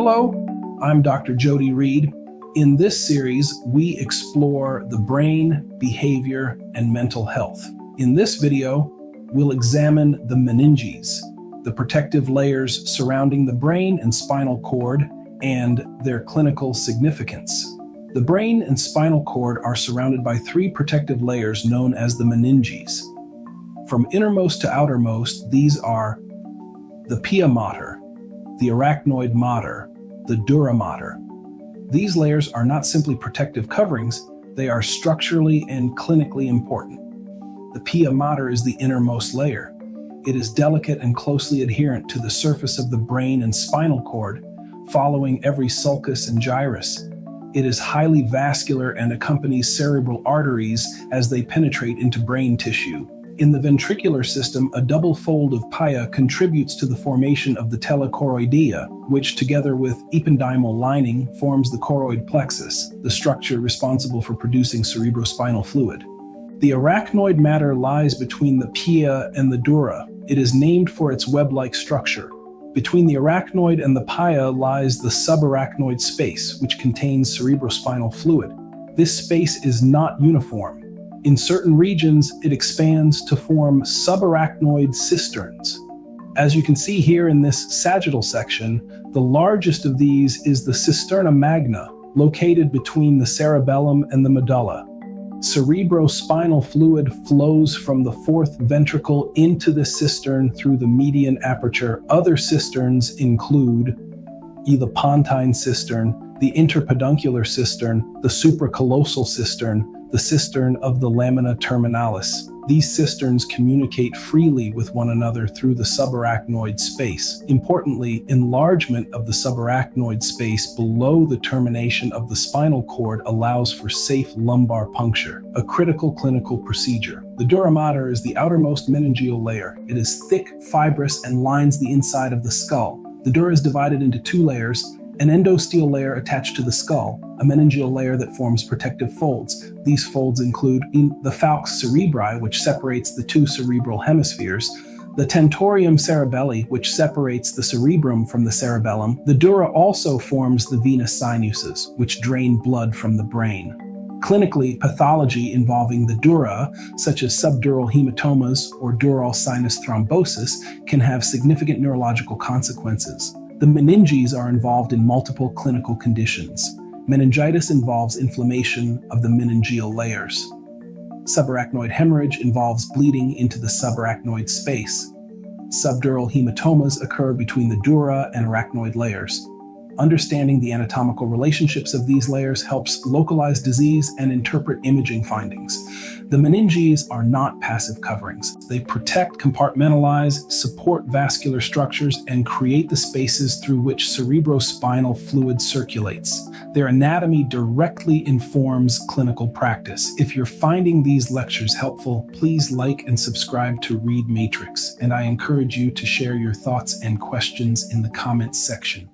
Hello, I'm Dr. Jody Reed. In this series, we explore the brain, behavior, and mental health. In this video, we'll examine the meninges, the protective layers surrounding the brain and spinal cord, and their clinical significance. The brain and spinal cord are surrounded by three protective layers known as the meninges. From innermost to outermost, these are the pia mater, the arachnoid mater, the dura mater. These layers are not simply protective coverings, they are structurally and clinically important. The pia mater is the innermost layer. It is delicate and closely adherent to the surface of the brain and spinal cord, following every sulcus and gyrus. It is highly vascular and accompanies cerebral arteries as they penetrate into brain tissue. In the ventricular system, a double fold of pia contributes to the formation of the telechoroidea, which together with ependymal lining forms the choroid plexus, the structure responsible for producing cerebrospinal fluid. The arachnoid mater lies between the pia and the dura. It is named for its web-like structure. Between the arachnoid and the pia lies the subarachnoid space, which contains cerebrospinal fluid. This space is not uniform. In certain regions, it expands to form subarachnoid cisterns. As you can see here in this sagittal section, the largest of these is the cisterna magna, located between the cerebellum and the medulla. Cerebrospinal fluid flows from the fourth ventricle into the cistern through the median aperture. Other cisterns include the pontine cistern, the interpeduncular cistern, the supracallosal cistern, the cistern of the lamina terminalis. These cisterns communicate freely with one another through the subarachnoid space. Importantly, enlargement of the subarachnoid space below the termination of the spinal cord allows for safe lumbar puncture, a critical clinical procedure. The dura mater is the outermost meningeal layer. It is thick, fibrous, and lines the inside of the skull. The dura is divided into two layers: an endosteal layer attached to the skull, a meningeal layer that forms protective folds. These folds include the falx cerebri, which separates the two cerebral hemispheres, the tentorium cerebelli, which separates the cerebrum from the cerebellum. The dura also forms the venous sinuses, which drain blood from the brain. Clinically, pathology involving the dura, such as subdural hematomas or dural sinus thrombosis, can have significant neurological consequences. The meninges are involved in multiple clinical conditions. Meningitis involves inflammation of the meningeal layers. Subarachnoid hemorrhage involves bleeding into the subarachnoid space. Subdural hematomas occur between the dura and arachnoid layers. Understanding the anatomical relationships of these layers helps localize disease and interpret imaging findings. The meninges are not passive coverings. They protect, compartmentalize, support vascular structures, and create the spaces through which cerebrospinal fluid circulates. Their anatomy directly informs clinical practice. If you're finding these lectures helpful, please like and subscribe to Reed Matrix, and I encourage you to share your thoughts and questions in the comments section.